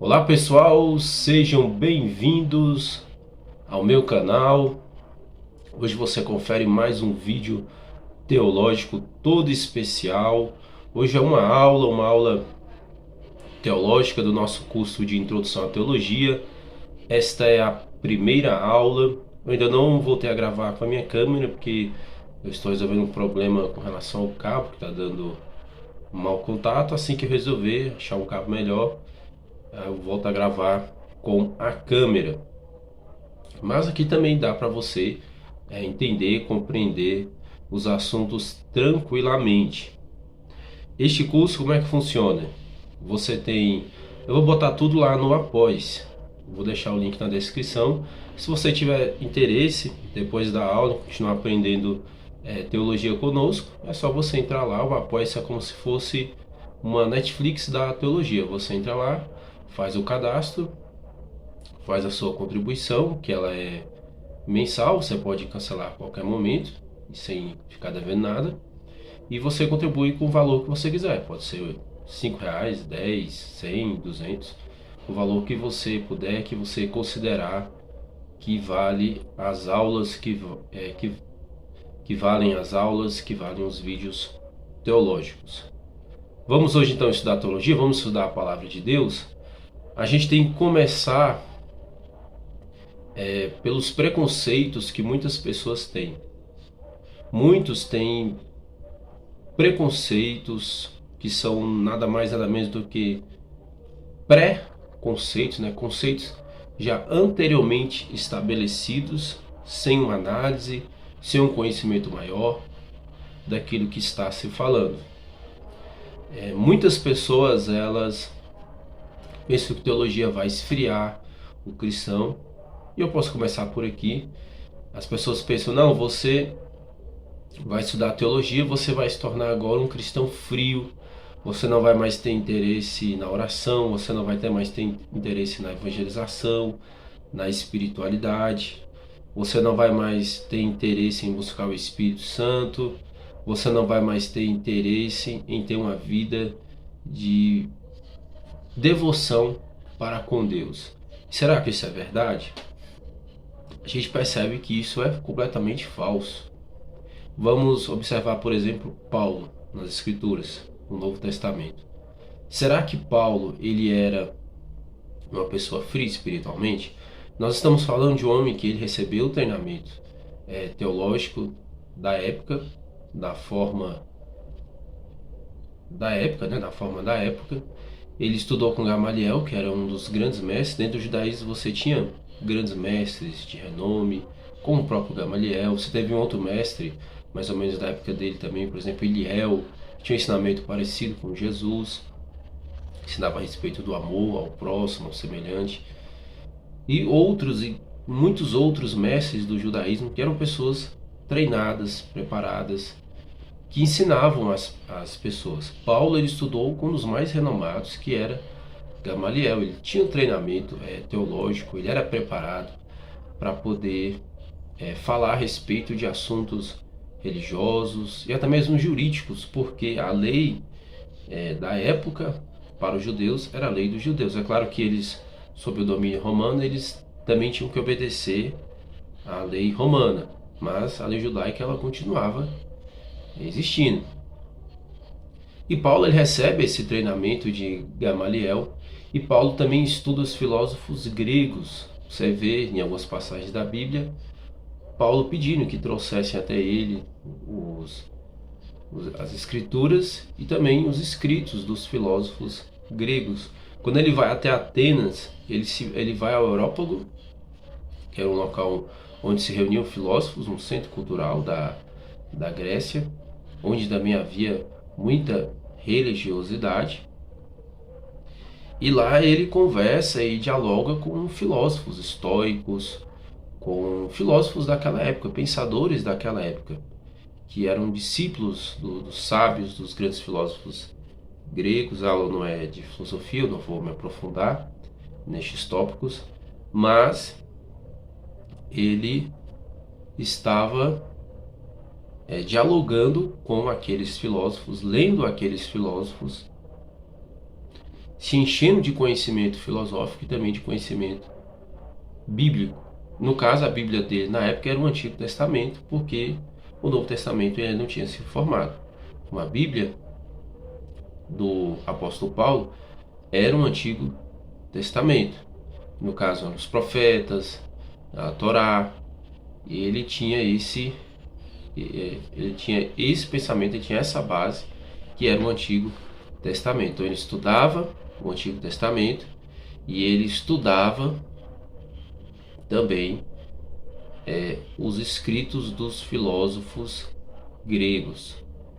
Olá pessoal, sejam bem-vindos ao meu canal. Hoje você confere mais um vídeo teológico todo especial. Hoje é uma aula teológica do nosso curso de Introdução à Teologia. Esta é a primeira aula. Eu ainda não voltei a gravar com a minha câmera porque eu estou resolvendo um problema com relação ao cabo que está dando mau contato. Assim que eu resolver achar um cabo melhor, eu volto a gravar com a câmera. Mas aqui também dá para você entender, compreender os assuntos tranquilamente. Este curso, como é que funciona? Você tem... Eu vou botar tudo lá no Após. Vou deixar o link na descrição. Se você tiver interesse, depois da aula, continuar aprendendo teologia conosco, é só você entrar lá. O Após é como se fosse uma Netflix da teologia. Você entra lá, faz o cadastro, faz a sua contribuição, que ela é mensal, você pode cancelar a qualquer momento, sem ficar devendo nada. E você contribui com o valor que você quiser. Pode ser R$ 5, 10, 100, 200. O valor que você puder, que você considerar que vale as aulas, que valem as aulas, que valem os vídeos teológicos. Vamos hoje então estudar teologia, vamos estudar a palavra de Deus. A gente tem que começar pelos preconceitos que muitas pessoas têm. Muitos têm preconceitos que são nada mais nada menos do que pré-conceitos, né? Conceitos já anteriormente estabelecidos, sem uma análise, sem um conhecimento maior daquilo que está se falando. Muitas pessoas elas pensam que teologia vai esfriar o cristão, e eu posso começar por aqui. As pessoas pensam, não, você vai estudar teologia, você vai se tornar agora um cristão frio, você não vai mais ter interesse na oração, você não vai ter mais ter interesse na evangelização, na espiritualidade, você não vai mais ter interesse em buscar o Espírito Santo, você não vai mais ter interesse em ter uma vida de devoção para com Deus. Será que isso é verdade? A gente percebe que isso é completamente falso. Vamos observar, por exemplo, Paulo nas Escrituras, no Novo Testamento. Será que Paulo ele era uma pessoa fria espiritualmente? Nós estamos falando de um homem que ele recebeu o treinamento teológico da época, da forma da época, né? Da forma da época. Ele estudou com Gamaliel, que era um dos grandes mestres. Dentro do judaísmo você tinha grandes mestres de renome, como o próprio Gamaliel. Você teve um outro mestre, mais ou menos da época dele também, por exemplo, Eliel, que tinha um ensinamento parecido com Jesus, ensinava a respeito do amor ao próximo, ao semelhante. E outros, e muitos outros mestres do judaísmo que eram pessoas treinadas, preparadas, que ensinavam as pessoas. Paulo ele estudou com um dos mais renomados, que era Gamaliel. Ele tinha um treinamento teológico, ele era preparado para poder falar a respeito de assuntos religiosos e até mesmo jurídicos, porque a lei da época para os judeus era a lei dos judeus. É claro que eles, sob o domínio romano, eles também tinham que obedecer à lei romana, mas a lei judaica ela continuava existindo. E Paulo ele recebe esse treinamento de Gamaliel, e Paulo também estuda os filósofos gregos. Você vê em algumas passagens da Bíblia Paulo pedindo que trouxessem até ele as escrituras e também os escritos dos filósofos gregos. Quando ele vai até Atenas, ele vai ao Areópago, que era um local onde se reuniam filósofos, um centro cultural da Grécia, onde também havia muita religiosidade. E lá ele conversa e dialoga com filósofos estoicos, com filósofos daquela época, pensadores daquela época, que eram discípulos dos sábios, dos grandes filósofos gregos. A aula não é de filosofia, eu não vou me aprofundar nestes tópicos, mas ele estava dialogando com aqueles filósofos, lendo aqueles filósofos, se enchendo de conhecimento filosófico e também de conhecimento bíblico. No caso, a Bíblia dele na época era o Antigo Testamento, porque o Novo Testamento ainda não tinha se formado. Uma Bíblia do apóstolo Paulo era um Antigo Testamento. No caso, os profetas, a Torá. E ele tinha esse pensamento, ele tinha essa base que era o Antigo Testamento. Então ele estudava o Antigo Testamento e ele estudava também os escritos dos filósofos gregos.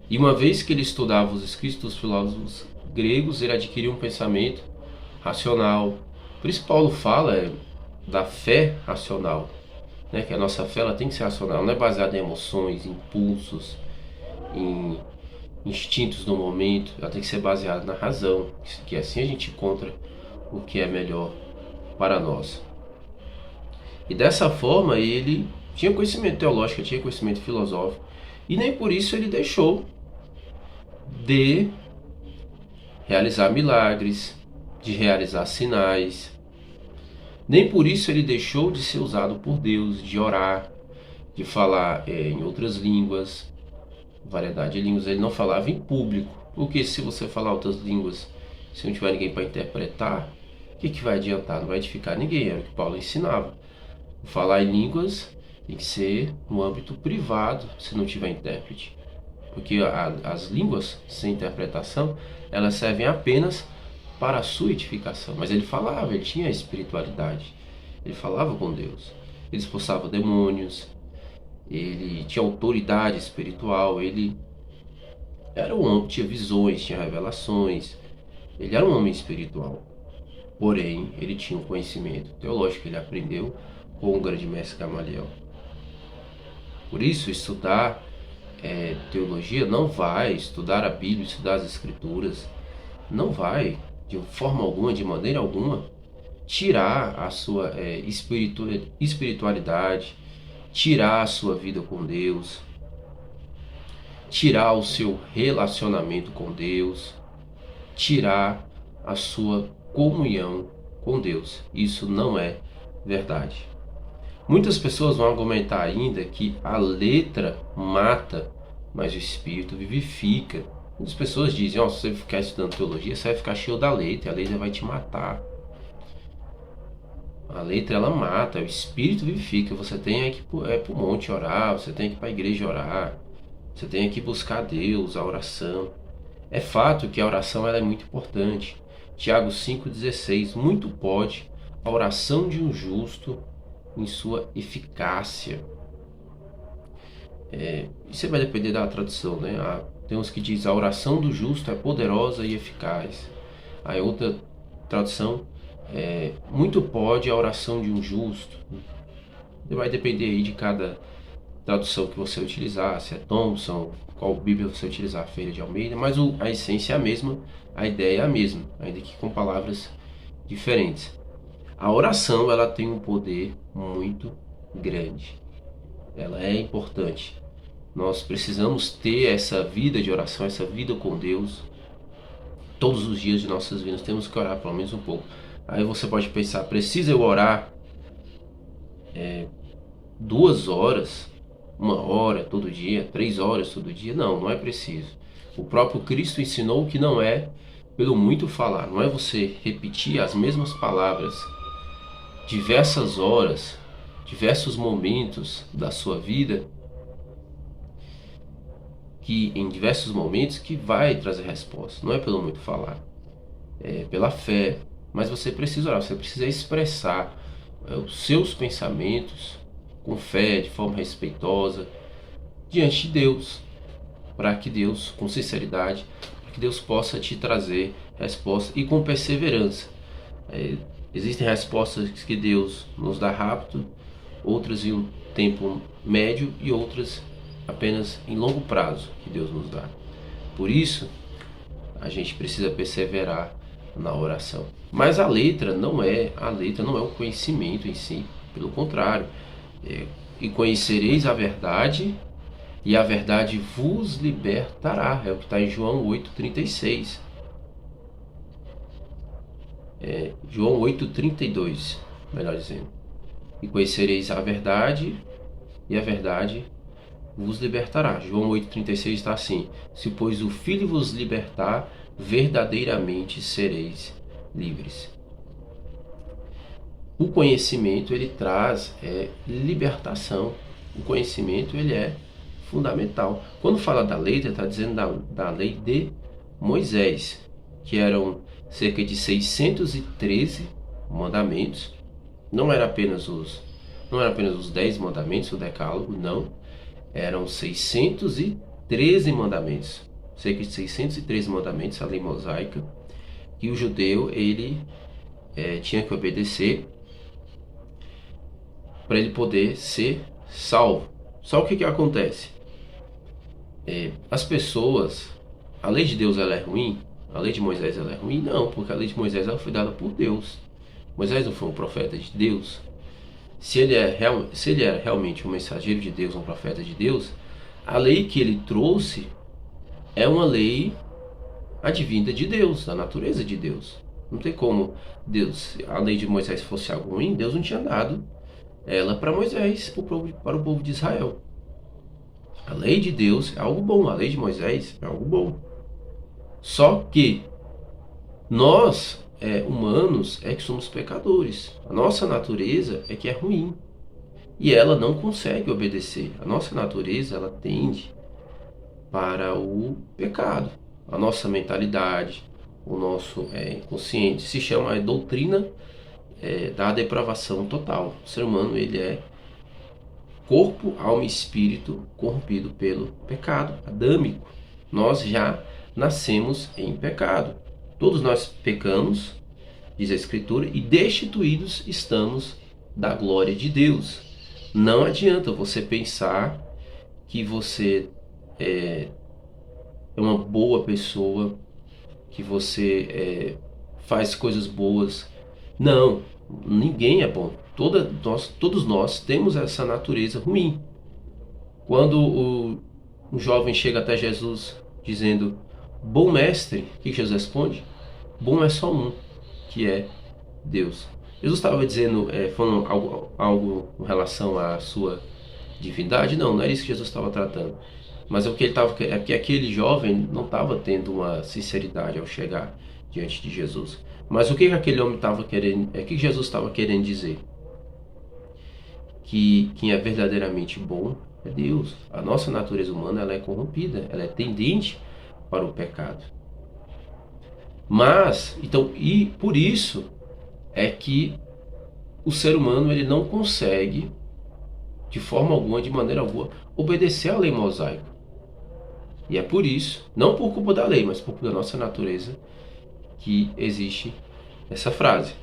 E uma vez que ele estudava os escritos dos filósofos gregos, ele adquiria um pensamento racional. Por isso Paulo fala da fé racional, né? Que a nossa fé ela tem que ser racional, não é baseada em emoções, impulsos, em instintos do momento. Ela tem que ser baseada na razão, que assim a gente encontra o que é melhor para nós. E dessa forma ele tinha conhecimento teológico, tinha conhecimento filosófico, e nem por isso ele deixou de realizar milagres, de realizar sinais. Nem por isso ele deixou de ser usado por Deus, de orar, de falar em outras línguas, variedade de línguas. Ele não falava em público, porque se você falar outras línguas, se não tiver ninguém para interpretar, o que vai adiantar? Não vai edificar ninguém, era o que Paulo ensinava. Falar em línguas tem que ser no âmbito privado, se não tiver intérprete. Porque as línguas sem interpretação, elas servem apenas para a sua edificação. Mas ele falava, ele tinha espiritualidade, ele falava com Deus, ele expulsava demônios, ele tinha autoridade espiritual, ele era um homem que tinha visões, tinha revelações, ele era um homem espiritual. Porém, ele tinha um conhecimento teológico, ele aprendeu com o grande mestre Gamaliel. Por isso, estudar teologia não vai, estudar a Bíblia, estudar as Escrituras, não vai, de forma alguma, de maneira alguma, tirar a sua espiritualidade, tirar a sua vida com Deus, tirar o seu relacionamento com Deus, tirar a sua comunhão com Deus. Isso não é verdade. Muitas pessoas vão argumentar ainda que a letra mata, mas o espírito vivifica. Muitas pessoas dizem, se você ficar estudando teologia, você vai ficar cheio da letra, a letra vai te matar. A letra ela mata, o espírito vivifica. Você tem que ir para o monte orar, você tem que ir para a igreja orar, você tem que buscar Deus, a oração. É fato que a oração ela é muito importante. Tiago 5,16, muito pode a oração de um justo em sua eficácia. Isso vai depender da tradução, né? Tem uns que diz a oração do justo é poderosa e eficaz. Aí outra tradução muito pode a oração de um justo. Vai depender aí de cada tradução que você utilizar, se é Thompson, qual Bíblia você utilizar, Feira de Almeida, mas a essência é a mesma, a ideia é a mesma, ainda que com palavras diferentes. A oração ela tem um poder muito grande, ela é importante. Nós precisamos ter essa vida de oração, essa vida com Deus. Todos os dias de nossas vidas temos que orar pelo menos um pouco. Aí você pode pensar, precisa eu orar 2 horas, 1 hora todo dia, 3 horas todo dia? Não, não é preciso. O próprio Cristo ensinou que não é pelo muito falar, não é você repetir as mesmas palavras diversas horas, diversos momentos da sua vida, que em diversos momentos que vai trazer resposta. Não é pelo muito falar, é pela fé. Mas você precisa orar, você precisa expressar os seus pensamentos com fé, de forma respeitosa, diante de Deus, para que Deus, com sinceridade, para que Deus possa te trazer resposta e com perseverança. Existem respostas que Deus nos dá rápido, outras em um tempo médio e outras apenas em longo prazo que Deus nos dá. Por isso, a gente precisa perseverar na oração. Mas a letra não é o conhecimento em si, pelo contrário. E conhecereis a verdade, e a verdade vos libertará. É o que está em João 8,36. João 8,32, melhor dizendo. E conhecereis a verdade, e a verdade vos libertará. João 8,36 está assim: se pois o Filho vos libertar, verdadeiramente sereis livres. O conhecimento, ele traz libertação. O conhecimento, ele é fundamental. Quando fala da lei, ele está dizendo da lei de Moisés, que eram cerca de 613 mandamentos. Não era apenas os 10 mandamentos, o decálogo, não. Eram 613 mandamentos. Cerca de 613 mandamentos, a lei mosaica. E o judeu, ele tinha que obedecer para ele poder ser salvo. Só o que acontece? As pessoas, a lei de Deus ela é ruim? A lei de Moisés ela é ruim? Não, porque a lei de Moisés ela foi dada por Deus. Moisés não foi um profeta de Deus. Se ele era realmente um mensageiro de Deus, um profeta de Deus, a lei que ele trouxe é uma lei advinda de Deus, da natureza de Deus. Não tem como Deus, a lei de Moisés fosse algo ruim, Deus não tinha dado ela para Moisés, para o povo de Israel. A lei de Deus é algo bom, a lei de Moisés é algo bom. Só que nós, humanos, que somos pecadores. A nossa natureza é que é ruim. E ela não consegue obedecer. A nossa natureza, ela tende para o pecado. A nossa mentalidade, o nosso inconsciente, se chama doutrina da depravação total. O ser humano, ele é corpo, alma e espírito corrompido pelo pecado adâmico. Nós já nascemos em pecado. Todos nós pecamos, diz a Escritura, e destituídos estamos da glória de Deus. Não adianta você pensar que você é uma boa pessoa, que você faz coisas boas. Não, ninguém é bom. Todos nós temos essa natureza ruim. Quando um jovem chega até Jesus dizendo: bom mestre, o que Jesus responde? Bom é só um, que é Deus. Jesus estava dizendo, falando algo em relação à sua divindade? Não era isso que Jesus estava tratando. Mas o que ele estava, é que aquele jovem não estava tendo uma sinceridade ao chegar diante de Jesus. Mas o que aquele homem estava querendo, o que Jesus estava querendo dizer? Que quem é verdadeiramente bom é Deus. A nossa natureza humana, ela é corrompida, ela é tendente para o pecado. Mas, então, e por isso é que o ser humano, ele não consegue, de forma alguma, de maneira alguma, obedecer à lei mosaica. E é por isso, não por culpa da lei, mas por culpa da nossa natureza, que existe essa frase: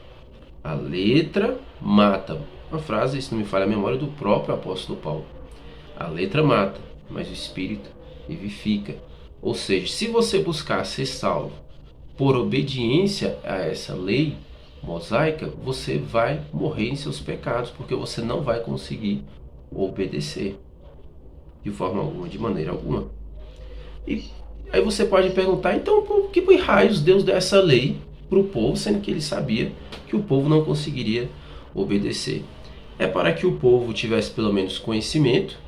a letra mata. Uma frase, se não me falha a memória, do próprio apóstolo Paulo. A letra mata, mas o espírito vivifica. Ou seja, se você buscar ser salvo por obediência a essa lei mosaica, você vai morrer em seus pecados, porque você não vai conseguir obedecer de forma alguma, de maneira alguma. E aí você pode perguntar: então por que raios Deus deu essa lei para o povo, sendo que ele sabia que o povo não conseguiria obedecer? É para que o povo tivesse pelo menos conhecimento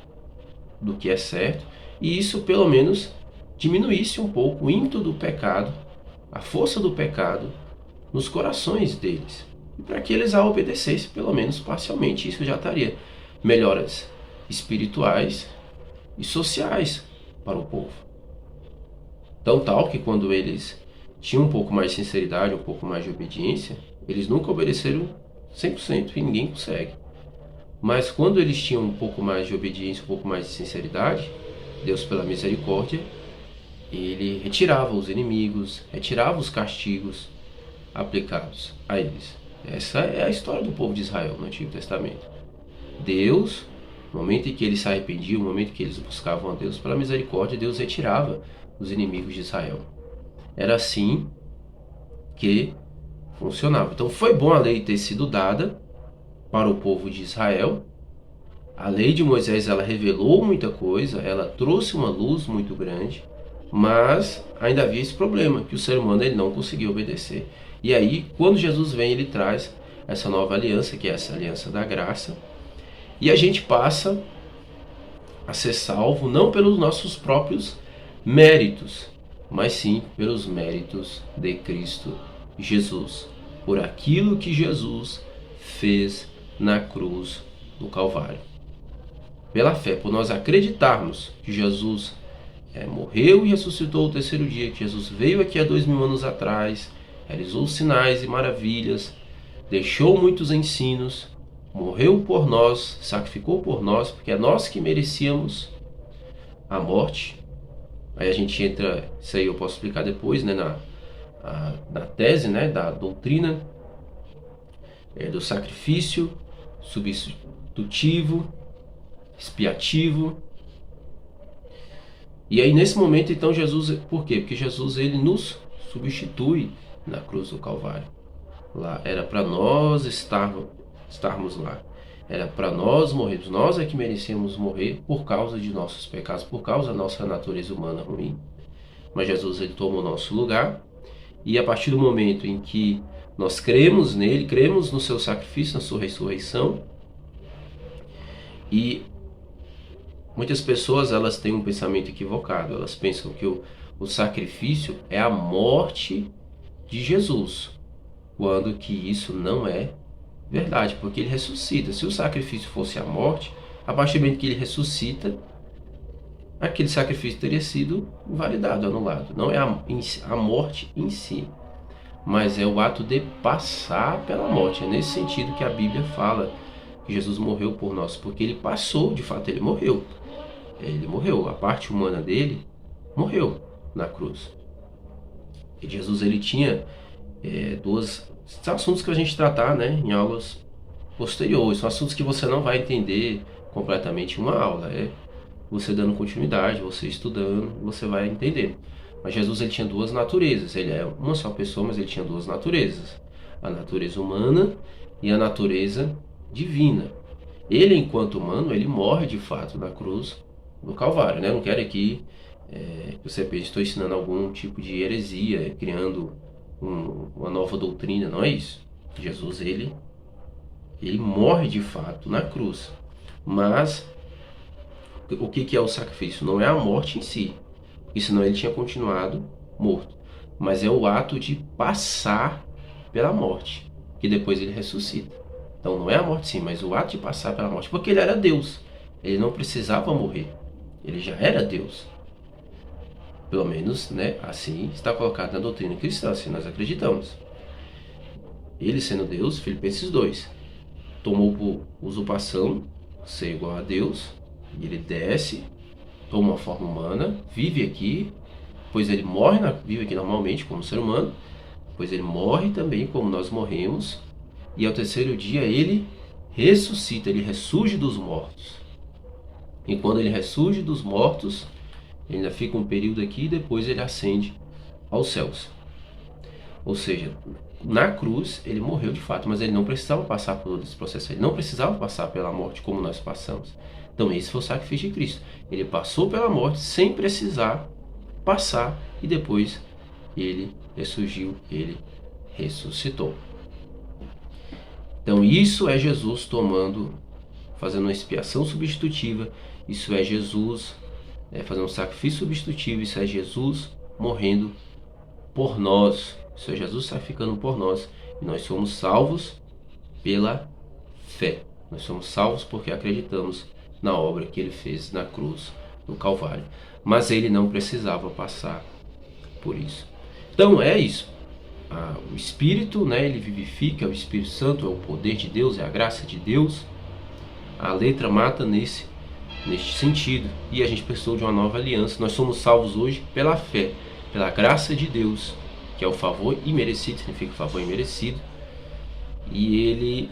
do que é certo, e isso pelo menos diminuísse um pouco o ímpeto do pecado, a força do pecado nos corações deles, e para que eles a obedecessem pelo menos parcialmente. Isso já traria melhoras espirituais e sociais para o povo. Tão tal que quando eles tinham um pouco mais de sinceridade, um pouco mais de obediência, eles nunca obedeceram 100%, e ninguém consegue. Mas quando eles tinham um pouco mais de obediência, um pouco mais de sinceridade, Deus, pela misericórdia, ele retirava os inimigos, retirava os castigos aplicados a eles. Essa é a história do povo de Israel no Antigo Testamento. Deus, no momento em que eles se arrependiam, no momento em que eles buscavam a Deus, pela misericórdia, Deus retirava os inimigos de Israel. Era assim que funcionava. Então foi bom a lei ter sido dada para o povo de Israel. A lei de Moisés, ela revelou muita coisa, ela trouxe uma luz muito grande, mas ainda havia esse problema, que o ser humano, ele não conseguia obedecer. E aí, quando Jesus vem, ele traz essa nova aliança, que é essa aliança da graça, e a gente passa a ser salvo não pelos nossos próprios méritos, mas sim pelos méritos de Cristo Jesus, por aquilo que Jesus fez na cruz do Calvário. Pela fé, por nós acreditarmos que Jesus morreu e ressuscitou ao terceiro dia, que Jesus veio aqui há 2000 anos atrás, realizou sinais e maravilhas, deixou muitos ensinos, morreu por nós, sacrificou por nós, porque é nós que merecíamos a morte. Aí a gente entra, isso aí eu posso explicar depois, né, na tese, né, da doutrina do sacrifício substitutivo, expiativo. E aí nesse momento então Jesus, por quê? Porque Jesus ele nos substitui na cruz do Calvário. Lá era para nós estarmos lá. Era para nós morrermos. Nós é que merecíamos morrer por causa de nossos pecados, por causa da nossa natureza humana ruim. Mas Jesus ele toma o nosso lugar. E a partir do momento em que nós cremos nele, cremos no seu sacrifício, na sua ressurreição, e muitas pessoas elas têm um pensamento equivocado. Elas pensam que o sacrifício é a morte de Jesus, quando que isso não é verdade, porque ele ressuscita. Se o sacrifício fosse a morte, a partir do momento que ele ressuscita, aquele sacrifício teria sido invalidado, anulado. Não é a morte em si, mas é o ato de passar pela morte. É nesse sentido que a Bíblia fala que Jesus morreu por nós, porque ele passou, de fato ele morreu. Ele morreu, a parte humana dele morreu na cruz. E Jesus ele tinha são assuntos que a gente tratar, né, em aulas posteriores. São assuntos que você não vai entender completamente em uma aula. É você dando continuidade, você estudando, você vai entender. Mas Jesus ele tinha duas naturezas. Ele é uma só pessoa, mas ele tinha duas naturezas: a natureza humana e a natureza divina. Ele, enquanto humano, ele morre de fato na cruz do Calvário, né? Eu não quero aqui que você pense que estou ensinando algum tipo de heresia, criando uma nova doutrina. Não é isso. Jesus ele morre de fato na cruz. Mas o que é o sacrifício? Não é a morte em si, porque senão ele tinha continuado morto, mas é o ato de passar pela morte, que depois ele ressuscita. Então não é a morte sim, mas o ato de passar pela morte, porque ele era Deus, ele não precisava morrer, ele já era Deus. Pelo menos, né, assim está colocado na doutrina cristã, assim nós acreditamos. Ele sendo Deus, Filipenses 2, tomou por usurpação ser igual a Deus, e ele desce, toma uma forma humana, vive aqui, pois ele morre, vive aqui normalmente como ser humano, pois ele morre também como nós morremos, e ao terceiro dia ele ressuscita, ele ressurge dos mortos. E quando ele ressurge dos mortos, ele ainda fica um período aqui e depois ele ascende aos céus. Ou seja, na cruz ele morreu de fato, mas ele não precisava passar por todo esse processo, ele não precisava passar pela morte como nós passamos. Então esse foi o sacrifício de Cristo. Ele passou pela morte sem precisar passar e depois ele ressurgiu, ele ressuscitou. Então isso é Jesus fazendo uma expiação substitutiva, isso é Jesus fazendo um sacrifício substitutivo, isso é Jesus morrendo por nós, isso é Jesus sacrificando por nós, e nós somos salvos pela fé. Nós somos salvos porque acreditamos na obra que ele fez na cruz do Calvário, mas ele não precisava passar por isso. Então é isso. O Espírito, né, ele vivifica, o Espírito Santo é o poder de Deus, é a graça de Deus. A letra mata neste sentido, e a gente precisou de uma nova aliança. Nós somos salvos hoje pela fé, pela graça de Deus, que é o favor imerecido, significa favor imerecido, e ele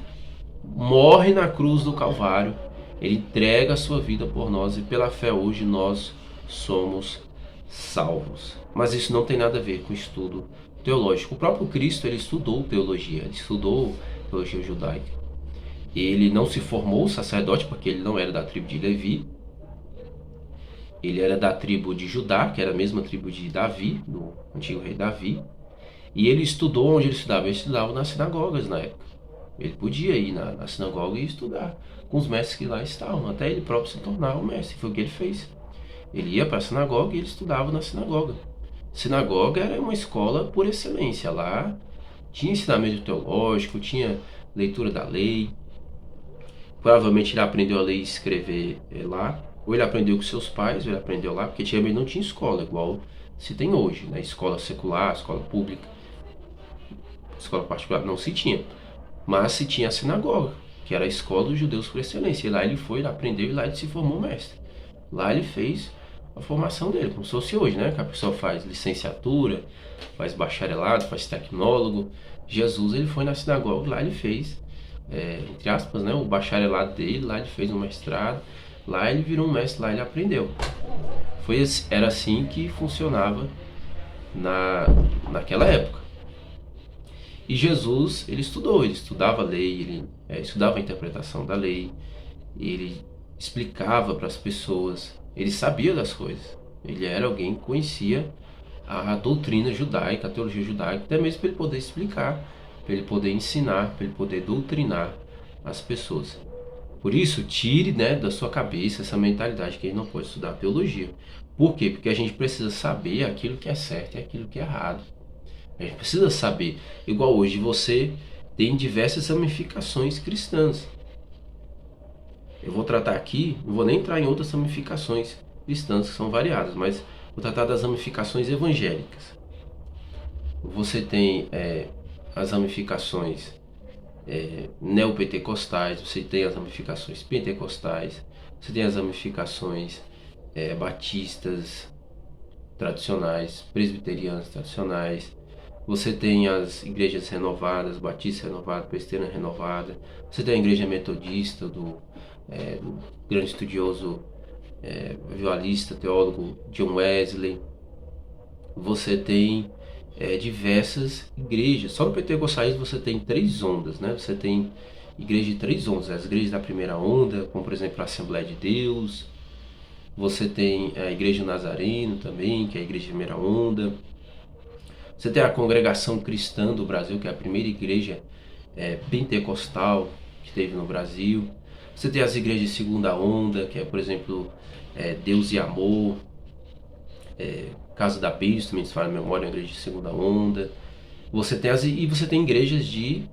morre na cruz do Calvário, ele entrega a sua vida por nós, e pela fé hoje nós somos salvos. Mas isso não tem nada a ver com estudo teológico. O próprio Cristo ele estudou teologia, ele estudou teologia judaica. Ele não se formou sacerdote porque ele não era da tribo de Levi. Ele era da tribo de Judá, que era a mesma tribo de Davi, do antigo rei Davi. E ele estudou onde ele estudava? Ele estudava nas sinagogas na época. Ele podia ir na sinagoga e estudar com os mestres que lá estavam, até ele próprio se tornar o mestre. Foi o que ele fez. Ele ia para a sinagoga e ele estudava na sinagoga. Sinagoga era uma escola por excelência. Lá tinha ensinamento teológico, tinha leitura da lei. Provavelmente ele aprendeu a ler e escrever lá. Ou ele aprendeu com seus pais, ou ele aprendeu lá, porque antigamente não tinha escola, igual se tem hoje, né? Escola secular, escola pública, escola particular não se tinha. Mas se tinha a sinagoga, que era a escola dos judeus por excelência. E lá ele foi, ele aprendeu e lá ele se formou mestre. Lá ele fez a formação dele, como se fosse hoje, né? Que a pessoa faz licenciatura, faz bacharelado, faz tecnólogo. Jesus, ele foi na sinagoga, lá ele fez, entre aspas, né? O bacharelado dele, lá ele fez um mestrado, lá ele virou um mestre, lá ele aprendeu. Era assim que funcionava naquela época. E Jesus, ele estudava a lei, ele estudava a interpretação da lei, ele explicava para as pessoas, ele sabia das coisas. Ele era alguém que conhecia a doutrina judaica, a teologia judaica, até mesmo para ele poder explicar, para ele poder ensinar, para ele poder doutrinar as pessoas. Por isso, tire, né, da sua cabeça essa mentalidade que ele não pode estudar teologia. Por quê? Porque a gente precisa saber aquilo que é certo e aquilo que é errado. A gente precisa saber. Igual hoje você tem diversas ramificações cristãs. Eu vou tratar aqui, não vou nem entrar em outras ramificações cristãs que são variadas, mas vou tratar das ramificações evangélicas. Você tem as ramificações neopentecostais, você tem as ramificações pentecostais, você tem as ramificações batistas tradicionais, presbiterianas tradicionais, você tem as igrejas renovadas, batista renovada, presbiteriana renovada, você tem a igreja metodista do grande estudioso violista, teólogo John Wesley. Você tem diversas igrejas. Só no pentecostalismo você tem 3 ondas, né? Você tem igreja de 3 ondas. As igrejas da primeira onda, como por exemplo a Assembleia de Deus. Você tem a Igreja Nazareno também, que é a igreja de primeira onda. Você tem a Congregação Cristã do Brasil, que é a primeira igreja pentecostal que teve no Brasil. Você tem as igrejas de segunda onda, que é, por exemplo, Deus e Amor, Casa da Bíblia, também se fala em memória, é uma igreja de segunda onda. Você tem igrejas de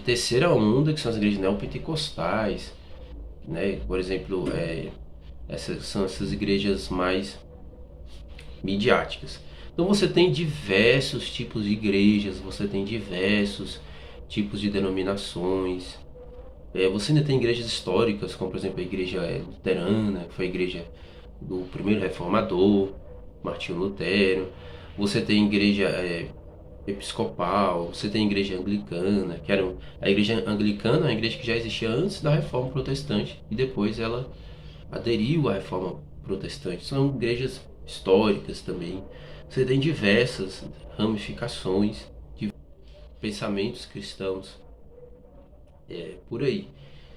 terceira onda, que são as igrejas neopentecostais, né? Por exemplo, essas são essas igrejas mais midiáticas. Então você tem diversos tipos de igrejas, você tem diversos tipos de denominações. Você ainda tem igrejas históricas, como por exemplo a igreja luterana, que foi a igreja do primeiro reformador, Martinho Lutero. Você tem igreja episcopal, você tem igreja anglicana, que era a igreja anglicana, uma igreja que já existia antes da reforma protestante e depois ela aderiu à reforma protestante. São igrejas históricas também. Você tem diversas ramificações de pensamentos cristãos por aí.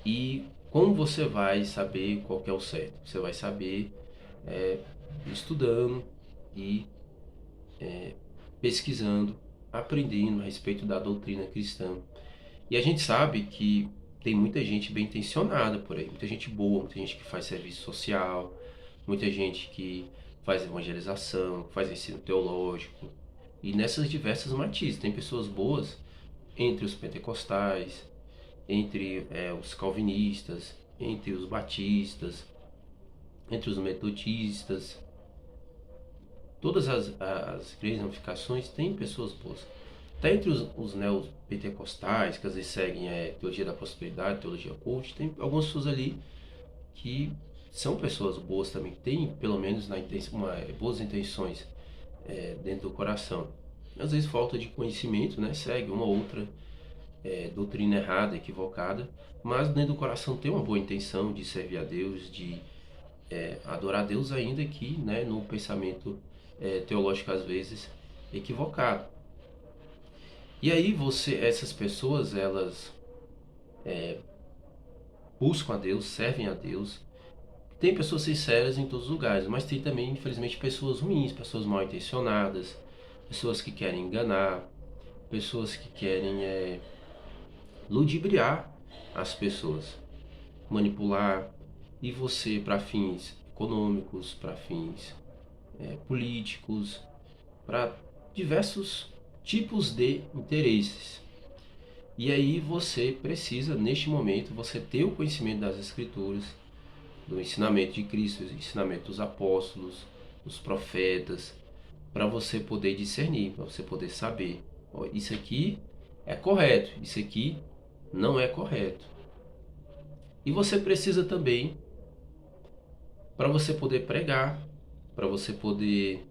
E como você vai saber qual que é o certo? Você vai saber estudando e pesquisando, aprendendo a respeito da doutrina cristã. E a gente sabe que tem muita gente bem intencionada por aí, muita gente boa, muita gente que faz serviço social, muita gente que faz evangelização, faz ensino teológico. E nessas diversas matizes, tem pessoas boas entre os pentecostais, entre os calvinistas, entre os batistas, entre os metodistas. Todas as igrejas e ramificações têm pessoas boas. Até entre os neopentecostais, que às vezes seguem teologia da prosperidade, teologia cult, tem algumas pessoas ali que são pessoas boas também, têm pelo menos boas intenções dentro do coração. Às vezes falta de conhecimento, né? Segue uma ou outra doutrina errada, equivocada, mas dentro do coração tem uma boa intenção de servir a Deus, de adorar a Deus, ainda que no pensamento teológico às vezes equivocado. E aí essas pessoas, elas buscam a Deus, servem a Deus. Tem pessoas sinceras em todos os lugares, mas tem também, infelizmente, pessoas ruins, pessoas mal intencionadas, pessoas que querem enganar, pessoas que querem ludibriar as pessoas, manipular, e você para fins econômicos, para fins políticos, para diversos tipos de interesses. E aí você precisa, neste momento, você ter o conhecimento das Escrituras, do ensinamento de Cristo, do ensinamento dos apóstolos, dos profetas, para você poder discernir, para você poder saber, ó, isso aqui é correto, isso aqui não é correto. E você precisa também, para você poder pregar, para você poder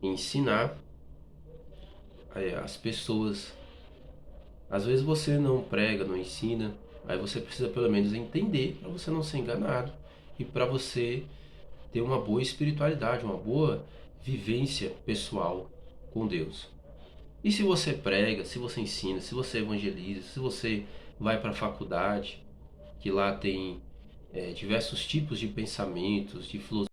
ensinar as pessoas. Às vezes você não prega, não ensina, aí você precisa pelo menos entender para você não ser enganado e para você ter uma boa espiritualidade, uma boa vivência pessoal com Deus. E se você prega, se você ensina, se você evangeliza, se você vai para a faculdade, que lá tem diversos tipos de pensamentos, de filosofia,